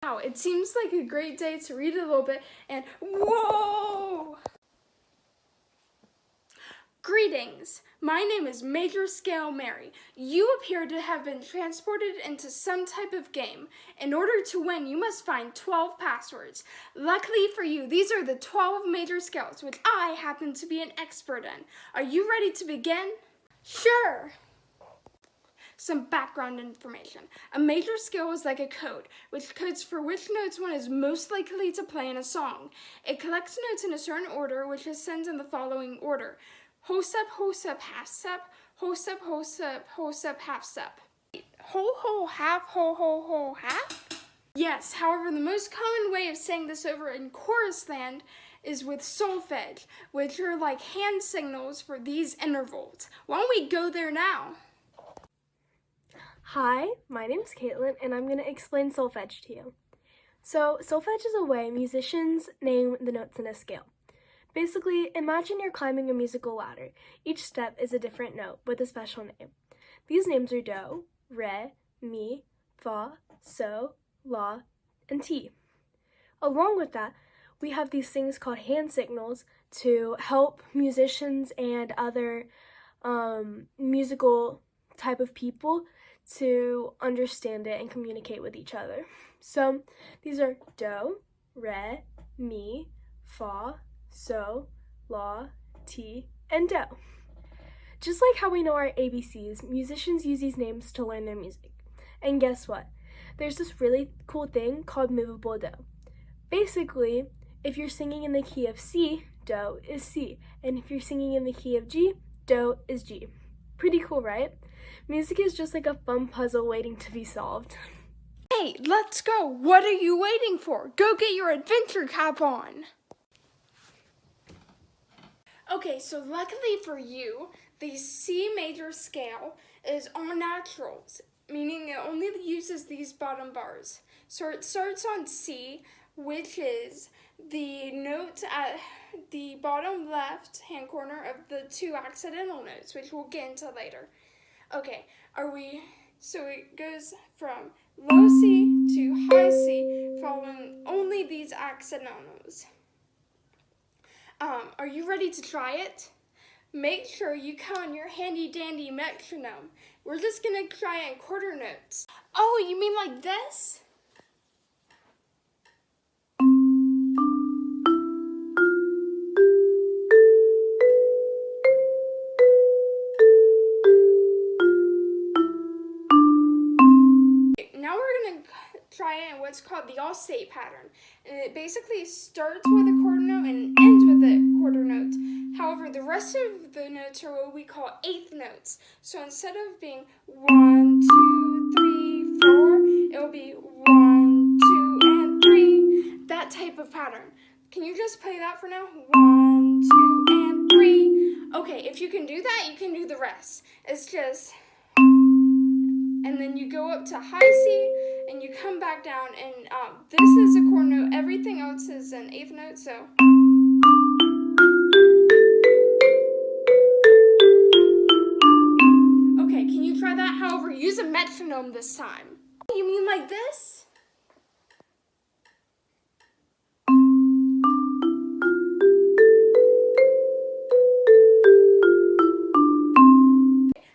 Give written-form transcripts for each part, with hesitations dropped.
Wow, it seems like a great day to read a little bit and whoa! Greetings, my name is Major Scale Mary. You appear to have been transported into some type of game. In order to win, you must find 12 passwords. Luckily for you, these are the 12 major scales, which I happen to be an expert in. Are you ready to begin? Sure! Some background information. A major scale is like a code, which codes for which notes one is most likely to play in a song. It collects notes in a certain order, which ascends in the following order: whole step, half step, whole step, whole step, half step. Whole, half? Yes, however, the most common way of saying this over in chorus land is with solfege, which are like hand signals for these intervals. Why don't we go there now? Hi, my name's Kaitlin, and I'm going to explain solfege to you. So, solfege is a way musicians name the notes in a scale. Basically, imagine you're climbing a musical ladder. Each step is a different note with a special name. These names are do, re, mi, fa, so, la, and ti. Along with that, we have these things called hand signals to help musicians and other musical type of people to understand it and communicate with each other. So these are do, re, mi, fa, so, la, ti, and do. Just like how we know our ABCs, musicians use these names to learn their music. And guess what? There's this really cool thing called movable do. Basically, if you're singing in the key of C, do is C. And if you're singing in the key of G, do is G. Pretty cool, right? Music is just like a fun puzzle waiting to be solved. Hey, let's go! What are you waiting for? Go get your adventure cap on! Okay, so luckily for you, the C major scale is all naturals, meaning it only uses these bottom bars. So it starts on C, which is the note at the bottom left hand corner of the two accidental notes, which we'll get into later. Okay, so it goes from low C to high C, following only these accidentals. Are you ready to try it? Make sure you count your handy dandy metronome. We're just gonna try it in quarter notes. Oh, you mean like this? Now we're going to try it in what's called the all-state pattern. And it basically starts with a quarter note and ends with a quarter note. However, the rest of the notes are what we call eighth notes. So instead of being 1, 2, 3, 4, it will be 1, 2, and 3. That type of pattern. Can you just play that for now? 1, 2, and 3. Okay, if you can do that, you can do the rest. It's just... and then you go up to high C, and you come back down, and this is a quarter note, everything else is an eighth note, so. Okay, can you try that? However, use a metronome this time. You mean like this?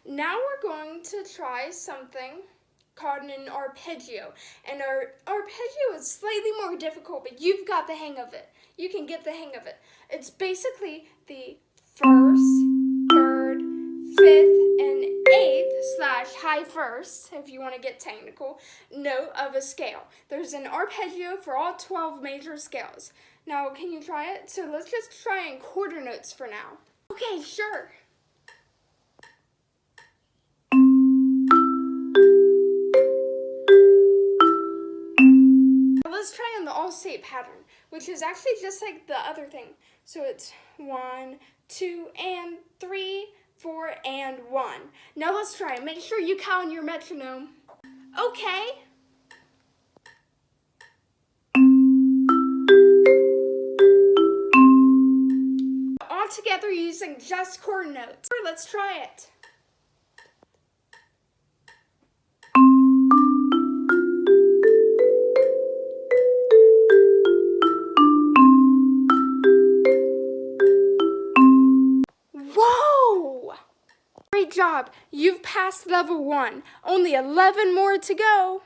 Now we're going to try something called an arpeggio. And our arpeggio is slightly more difficult, but you've got the hang of it. You can get the hang of it. It's basically the first, third, fifth, and eighth / high first, if you want to get technical, note of a scale. There's an arpeggio for all 12 major scales. Now, can you try it? So let's just try in quarter notes for now. Okay, sure. Let's try on the all-state pattern, which is actually just like the other thing. So it's 1, 2, and 3, 4, and 1. Now let's try it. Make sure you count your metronome. Okay. All together using just chord notes. Let's try it. Great job! You've passed level 1. Only 11 more to go.